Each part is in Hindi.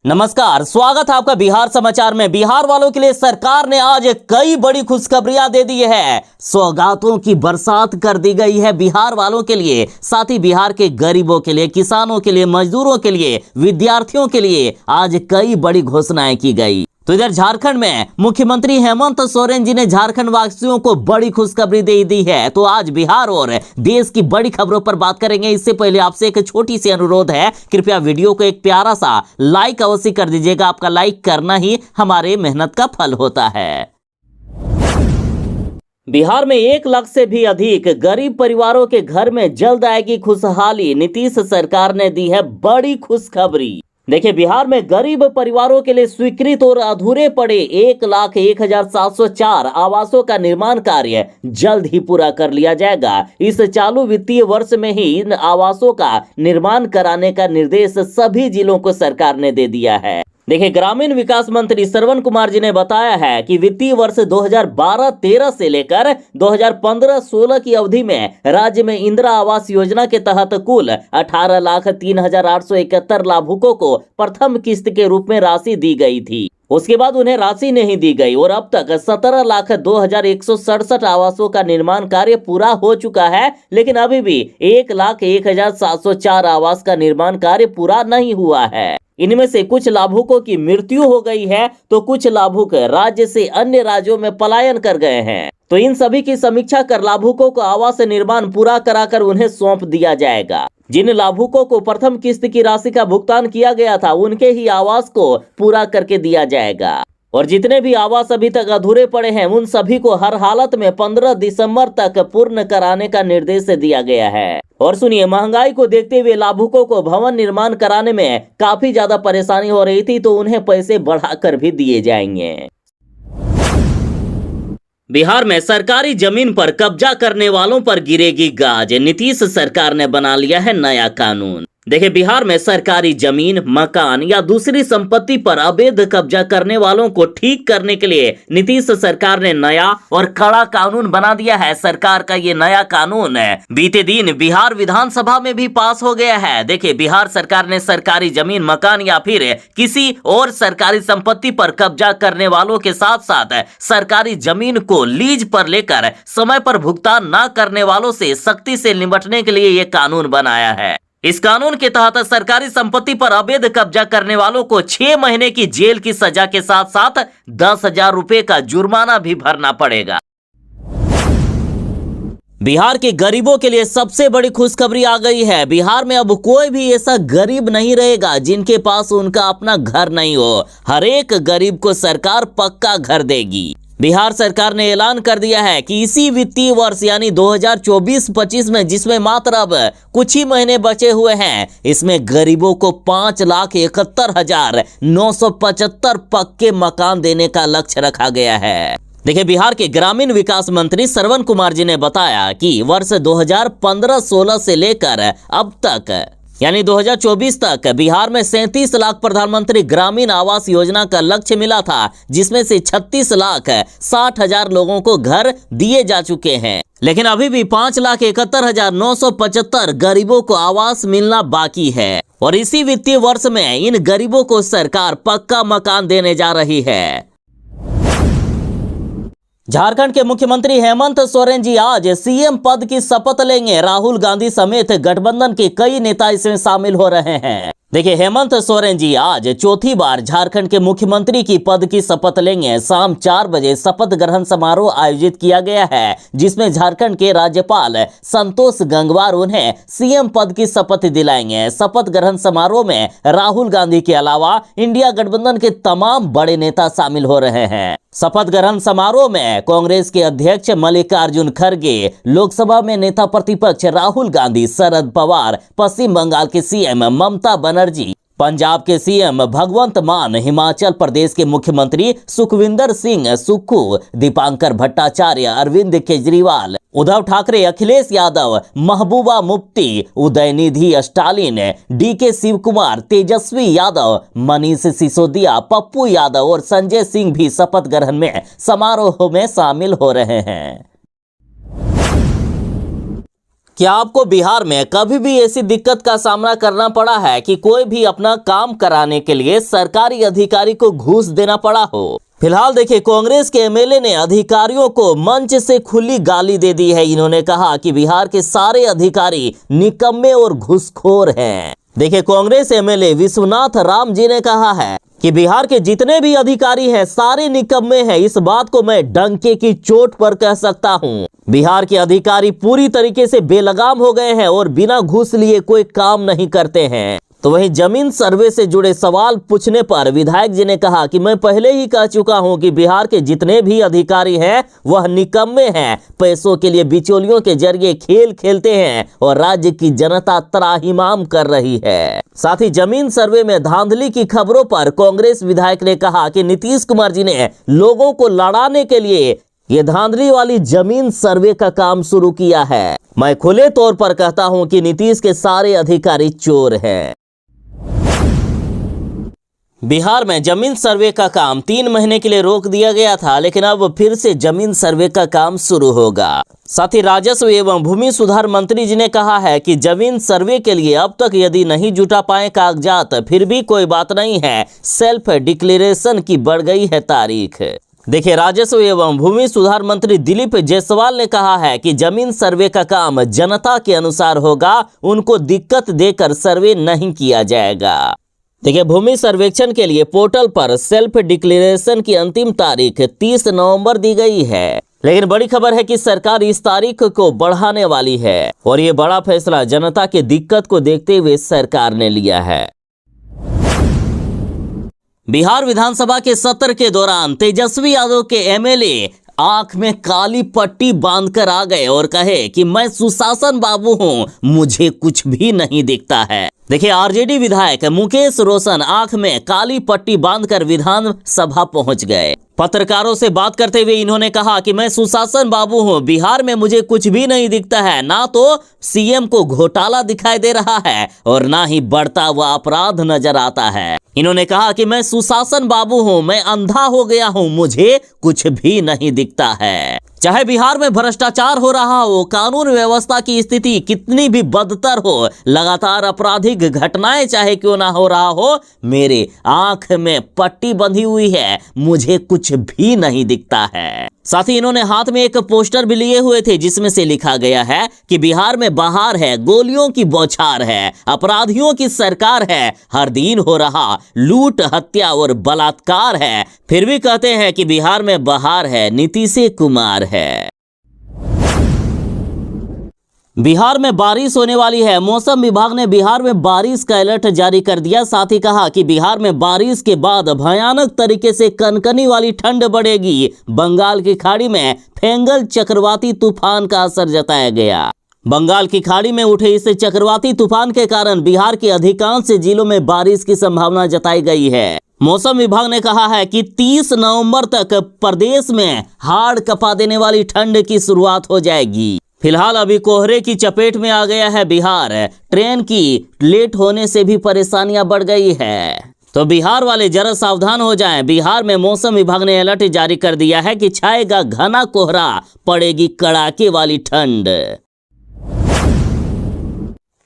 नमस्कार, स्वागत है आपका बिहार समाचार में। बिहार वालों के लिए सरकार ने आज कई बड़ी खुशखबरियां दे दी है। सौगातों की बरसात कर दी गई है बिहार वालों के लिए, साथ ही बिहार के गरीबों के लिए, किसानों के लिए, मजदूरों के लिए, विद्यार्थियों के लिए आज कई बड़ी घोषणाएं की गई। तो इधर झारखंड में मुख्यमंत्री हेमंत सोरेन जी ने झारखंड वासियों को बड़ी खुशखबरी दे दी है। तो आज बिहार और देश की बड़ी खबरों पर बात करेंगे। इससे पहले आपसे एक छोटी सी अनुरोध है, कृपया वीडियो को एक प्यारा सा लाइक अवश्य कर दीजिएगा। आपका लाइक करना ही हमारे मेहनत का फल होता है। बिहार में 1 लाख से भी अधिक गरीब परिवारों के घर में जल्द आएगी खुशहाली। नीतीश सरकार ने दी है बड़ी खुशखबरी। देखिए, बिहार में गरीब परिवारों के लिए स्वीकृत और अधूरे पड़े 1,01,704 आवासों का निर्माण कार्य जल्द ही पूरा कर लिया जाएगा। इस चालू वित्तीय वर्ष में ही इन आवासों का निर्माण कराने का निर्देश सभी जिलों को सरकार ने दे दिया है। देखिए, ग्रामीण विकास मंत्री श्रवण कुमार जी ने बताया है कि वित्तीय वर्ष 2012-13 से लेकर 2015-16 की अवधि में राज्य में इंदिरा आवास योजना के तहत कुल 18,03,871 लाभुकों को प्रथम किस्त के रूप में राशि दी गई थी। उसके बाद उन्हें राशि नहीं दी गई और अब तक 17,02,167 आवासों का निर्माण कार्य पूरा हो चुका है, लेकिन अभी भी 1,01,704 आवास का निर्माण कार्य पूरा नहीं हुआ है। इनमें से कुछ लाभुकों की मृत्यु हो गई है, तो कुछ लाभुक राज्य से अन्य राज्यों में पलायन कर गए हैं। तो इन सभी की समीक्षा कर लाभुकों को आवास निर्माण पूरा कराकर उन्हें सौंप दिया जाएगा। जिन लाभुकों को प्रथम किस्त की राशि का भुगतान किया गया था, उनके ही आवास को पूरा करके दिया जाएगा। और जितने भी आवास अभी तक अधूरे पड़े हैं, उन सभी को हर हालत में 15 दिसंबर तक पूर्ण कराने का निर्देश दिया गया है। और सुनिए, महंगाई को देखते हुए लाभुकों को भवन निर्माण कराने में काफी ज्यादा परेशानी हो रही थी, तो उन्हें पैसे बढ़ाकर भी दिए जाएंगे। बिहार में सरकारी जमीन पर कब्जा करने वालों पर गिरेगी गाज। नीतीश सरकार ने बना लिया है नया कानून। देखिए, बिहार में सरकारी जमीन, मकान या दूसरी संपत्ति पर अवैध कब्जा करने वालों को ठीक करने के लिए नीतीश सरकार ने नया और कड़ा कानून बना दिया है। सरकार का ये नया कानून बीते दिन बिहार विधानसभा में भी पास हो गया है। देखिए, बिहार सरकार ने सरकारी जमीन, मकान या फिर किसी और सरकारी संपत्ति पर कब्जा करने वालों के साथ साथ सरकारी जमीन को लीज पर लेकर समय पर भुगतान न करने वालों से सख्ती से निपटने के लिए ये कानून बनाया है। इस कानून के तहत सरकारी संपत्ति पर अवैध कब्जा करने वालों को 6 महीने की जेल की सजा के साथ साथ 10,000 रुपए का जुर्माना भी भरना पड़ेगा। बिहार के गरीबों के लिए सबसे बड़ी खुशखबरी आ गई है। बिहार में अब कोई भी ऐसा गरीब नहीं रहेगा जिनके पास उनका अपना घर नहीं हो। हर एक गरीब को सरकार पक्का घर देगी। बिहार सरकार ने ऐलान कर दिया है कि इसी वित्तीय वर्ष यानी 2024-25 में, जिसमें मात्र अब कुछ ही महीने बचे हुए हैं, इसमें गरीबों को 5,71,975 पक्के मकान देने का लक्ष्य रखा गया है। देखिए, बिहार के ग्रामीण विकास मंत्री श्रवण कुमार जी ने बताया कि वर्ष 2015-16 से लेकर अब तक यानी 2024 तक बिहार में 37 लाख प्रधानमंत्री ग्रामीण आवास योजना का लक्ष्य मिला था, जिसमें से 36,60,000 लोगों को घर दिए जा चुके हैं। लेकिन अभी भी 5,71,975 गरीबों को आवास मिलना बाकी है और इसी वित्तीय वर्ष में इन गरीबों को सरकार पक्का मकान देने जा रही है। झारखंड के मुख्यमंत्री हेमंत सोरेन जी आज सीएम पद की शपथ लेंगे। राहुल गांधी समेत गठबंधन के कई नेता इसमें शामिल हो रहे हैं। देखिए, हेमंत सोरेन जी आज चौथी बार झारखंड के मुख्यमंत्री की पद की शपथ लेंगे। शाम 4 बजे शपथ ग्रहण समारोह आयोजित किया गया है, जिसमें झारखंड के राज्यपाल संतोष गंगवार उन्हें सीएम पद की शपथ दिलाएंगे। शपथ ग्रहण समारोह में राहुल गांधी के अलावा इंडिया गठबंधन के तमाम बड़े नेता शामिल हो रहे हैं। शपथ ग्रहण समारोह में कांग्रेस के अध्यक्ष मल्लिकार्जुन खड़गे, लोकसभा में नेता प्रतिपक्ष राहुल गांधी, शरद पवार, पश्चिम बंगाल के सीएम ममता बनर्जी, पंजाब के सीएम भगवंत मान, हिमाचल प्रदेश के मुख्यमंत्री सुखविंदर सिंह सुक्खू, दीपांकर भट्टाचार्य, अरविंद केजरीवाल, उद्धव ठाकरे, अखिलेश यादव, महबूबा मुफ्ती, उदयनिधि स्टालिन, डीके शिव कुमार, तेजस्वी यादव, मनीष सिसोदिया, पप्पू यादव और संजय सिंह भी शपथ ग्रहण में समारोह में शामिल हो रहे हैं। क्या आपको बिहार में कभी भी ऐसी दिक्कत का सामना करना पड़ा है कि कोई भी अपना काम कराने के लिए सरकारी अधिकारी को घूस देना पड़ा हो? फिलहाल देखिए, कांग्रेस के एमएलए ने अधिकारियों को मंच से खुली गाली दे दी है। इन्होंने कहा कि बिहार के सारे अधिकारी निकम्मे और घूसखोर हैं। देखिए, कांग्रेस एमएलए विश्वनाथ राम जी ने कहा है कि बिहार के जितने भी अधिकारी हैं सारे निकम्मे हैं। इस बात को मैं डंके की चोट पर कह सकता हूं। बिहार के अधिकारी पूरी तरीके से बेलगाम हो गए हैं और बिना घूस लिए कोई काम नहीं करते हैं। तो वहीं जमीन सर्वे से जुड़े सवाल पूछने पर विधायक जी ने कहा कि मैं पहले ही कह चुका हूं कि बिहार के जितने भी अधिकारी हैं वह निकम्मे हैं। पैसों के लिए बिचौलियों के जरिए खेल खेलते हैं और राज्य की जनता त्राहिमाम कर रही है। साथ ही जमीन सर्वे में धांधली की खबरों पर कांग्रेस विधायक ने कहा कि नीतीश कुमार जी ने लोगों को लड़ाने के लिए ये धांधली वाली जमीन सर्वे का काम शुरू किया है। मैं खुले तौर पर कहता हूं कि नीतीश के सारे अधिकारी चोर हैं। बिहार में जमीन सर्वे का काम 3 महीने के लिए रोक दिया गया था, लेकिन अब फिर से जमीन सर्वे का काम शुरू होगा। साथ ही राजस्व एवं भूमि सुधार मंत्री जी ने कहा है कि जमीन सर्वे के लिए अब तक यदि नहीं जुटा पाए कागजात फिर भी कोई बात नहीं है, सेल्फ डिक्लेरेशन की बढ़ गई है तारीख। देखिए, राजस्व एवं भूमि सुधार मंत्री दिलीप जायसवाल ने कहा है कि जमीन सर्वे का काम जनता के अनुसार होगा, उनको दिक्कत देकर सर्वे नहीं किया जाएगा। देखिए, भूमि सर्वेक्षण के लिए पोर्टल पर सेल्फ डिक्लेरेशन की अंतिम तारीख 30 नवंबर दी गई है, लेकिन बड़ी खबर है कि सरकार इस तारीख को बढ़ाने वाली है और ये बड़ा फैसला जनता के दिक्कत को देखते हुए सरकार ने लिया है। बिहार विधानसभा के सत्र के दौरान तेजस्वी यादव के एमएलए आंख में काली पट्टी बांधकर आ गए और कहे कि मैं सुशासन बाबू हूं, मुझे कुछ भी नहीं दिखता है। देखिए, आरजेडी विधायक मुकेश रोशन आंख में काली पट्टी बांधकर विधानसभा पहुंच गए। पत्रकारों से बात करते हुए इन्होंने कहा कि मैं सुशासन बाबू हूं, बिहार में मुझे कुछ भी नहीं दिखता है। ना तो सीएम को घोटाला दिखाई दे रहा है और ना ही बढ़ता हुआ अपराध नजर आता है। इन्होंने कहा कि मैं सुशासन बाबू हूं, मैं अंधा हो गया हूं, मुझे कुछ भी नहीं दिखता है। चाहे बिहार में भ्रष्टाचार हो रहा हो, कानून व्यवस्था की स्थिति कितनी भी बदतर हो, लगातार आपराधिक घटनाएं चाहे क्यों ना हो रहा हो, मेरे आंख में पट्टी बंधी हुई है, मुझे कुछ भी नहीं दिखता है। साथ ही इन्होंने हाथ में एक पोस्टर भी लिए हुए थे जिसमें से लिखा गया है कि बिहार में बहार है, गोलियों की बौछार है, अपराधियों की सरकार है, हर दिन हो रहा लूट, हत्या और बलात्कार है, फिर भी कहते हैं कि बिहार में बहार है, नीतीश कुमार है। बिहार में बारिश होने वाली है। मौसम विभाग ने बिहार में बारिश का अलर्ट जारी कर दिया। साथ ही कहा कि बिहार में बारिश के बाद भयानक तरीके से कनकनी वाली ठंड बढ़ेगी। बंगाल की खाड़ी में फेंगल चक्रवाती तूफान का असर जताया गया। बंगाल की खाड़ी में उठे इस चक्रवाती तूफान के कारण बिहार के अधिकांश जिलों में बारिश की संभावना जताई गई है। मौसम विभाग ने कहा है कि 30 नवंबर तक प्रदेश में हाड़ कपा देने वाली ठंड की शुरुआत हो जाएगी। फिलहाल अभी कोहरे की चपेट में आ गया है बिहार। ट्रेन की लेट होने से भी परेशानियां बढ़ गई है, तो बिहार वाले जरा सावधान हो जाएं। बिहार में मौसम विभाग ने अलर्ट जारी कर दिया है कि छाएगा घना कोहरा, पड़ेगी कड़ाके वाली ठंड।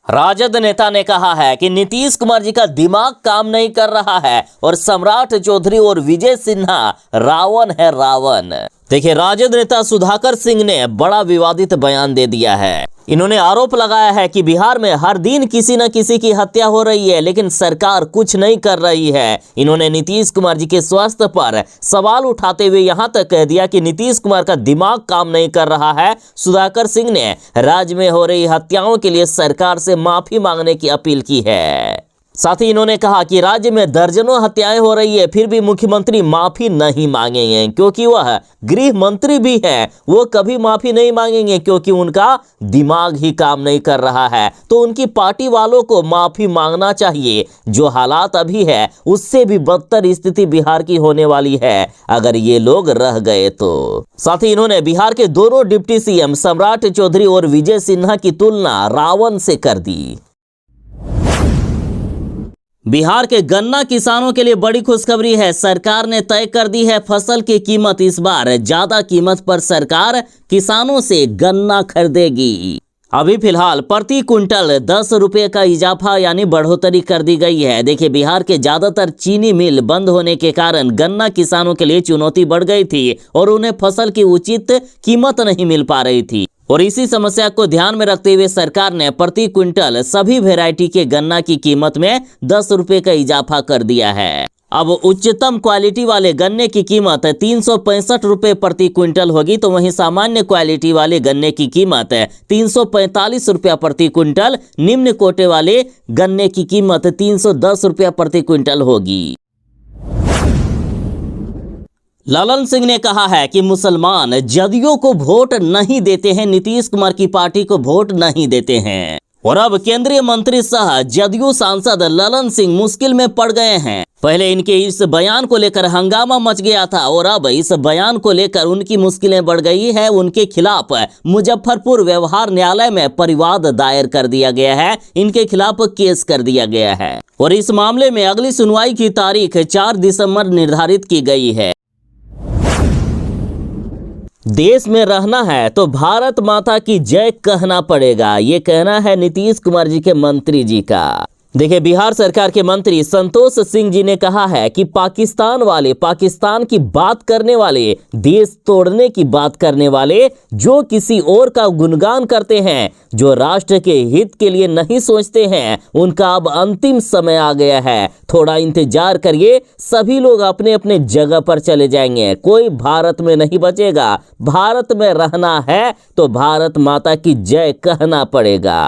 राजद नेता ने कहा है कि नीतीश कुमार जी का दिमाग काम नहीं कर रहा है और सम्राट चौधरी और विजय सिन्हा रावण है, रावण। देखिए, राजद नेता सुधाकर सिंह ने बड़ा विवादित बयान दे दिया है। इन्होंने आरोप लगाया है कि बिहार में हर दिन किसी न किसी की हत्या हो रही है, लेकिन सरकार कुछ नहीं कर रही है। इन्होंने नीतीश कुमार जी के स्वास्थ्य पर सवाल उठाते हुए यहां तक कह दिया कि नीतीश कुमार का दिमाग काम नहीं कर रहा है। सुधाकर सिंह ने राज्य में हो रही हत्याओं के लिए सरकार से माफी मांगने की अपील की है। साथ ही इन्होंने कहा कि राज्य में दर्जनों हत्याएं हो रही है, फिर भी मुख्यमंत्री माफी नहीं मांगेंगे क्योंकि वह गृह मंत्री भी हैं। वो कभी माफी नहीं मांगेंगे क्योंकि उनका दिमाग ही काम नहीं कर रहा है। तो उनकी पार्टी वालों को माफी मांगना चाहिए। जो हालात अभी है उससे भी बदतर स्थिति बिहार की होने वाली है अगर ये लोग रह गए तो। साथ ही इन्होंने बिहार के दोनों डिप्टी सीएम सम्राट चौधरी और विजय सिन्हा की तुलना रावण से कर दी। बिहार के गन्ना किसानों के लिए बड़ी खुशखबरी है। सरकार ने तय कर दी है फसल की कीमत। इस बार ज्यादा कीमत पर सरकार किसानों से गन्ना खरीदेगी। अभी फिलहाल प्रति क्विंटल 10 रुपए का इजाफा यानी बढ़ोतरी कर दी गई है। देखिए, बिहार के ज्यादातर चीनी मिल बंद होने के कारण गन्ना किसानों के लिए चुनौती बढ़ गई थी और उन्हें फसल की उचित कीमत नहीं मिल पा रही थी। और इसी समस्या को ध्यान में रखते हुए सरकार ने प्रति क्विंटल सभी वैरायटी के गन्ना की कीमत में 10 रुपए का इजाफा कर दिया है। अब उच्चतम क्वालिटी वाले गन्ने की कीमत 365 रुपए प्रति क्विंटल होगी, तो वहीं सामान्य क्वालिटी वाले गन्ने की कीमत 345 रुपया प्रति क्विंटल, निम्न कोटे वाले गन्ने की कीमत 310 रुपया प्रति क्विंटल होगी। ललन सिंह ने कहा है कि मुसलमान जदयू को वोट नहीं देते हैं, नीतीश कुमार की पार्टी को वोट नहीं देते हैं। और अब केंद्रीय मंत्री सह जदयू सांसद ललन सिंह मुश्किल में पड़ गए हैं। पहले इनके इस बयान को लेकर हंगामा मच गया था और अब इस बयान को लेकर उनकी मुश्किलें बढ़ गई है। उनके खिलाफ मुजफ्फरपुर व्यवहार न्यायालय में परिवाद दायर कर दिया गया है, इनके खिलाफ केस कर दिया गया है और इस मामले में अगली सुनवाई की तारीख 4 दिसंबर निर्धारित की गई है। देश में रहना है तो भारत माता की जय कहना पड़ेगा, ये कहना है नीतीश कुमार जी के मंत्री जी का। देखिए, बिहार सरकार के मंत्री संतोष सिंह जी ने कहा है कि पाकिस्तान वाले, पाकिस्तान की बात करने वाले, देश तोड़ने की बात करने वाले, जो किसी और का गुणगान करते हैं, जो राष्ट्र के हित के लिए नहीं सोचते हैं, उनका अब अंतिम समय आ गया है। थोड़ा इंतजार करिए, सभी लोग अपने अपने जगह पर चले जाएंगे, कोई भारत में नहीं बचेगा। भारत में रहना है तो भारत माता की जय कहना पड़ेगा।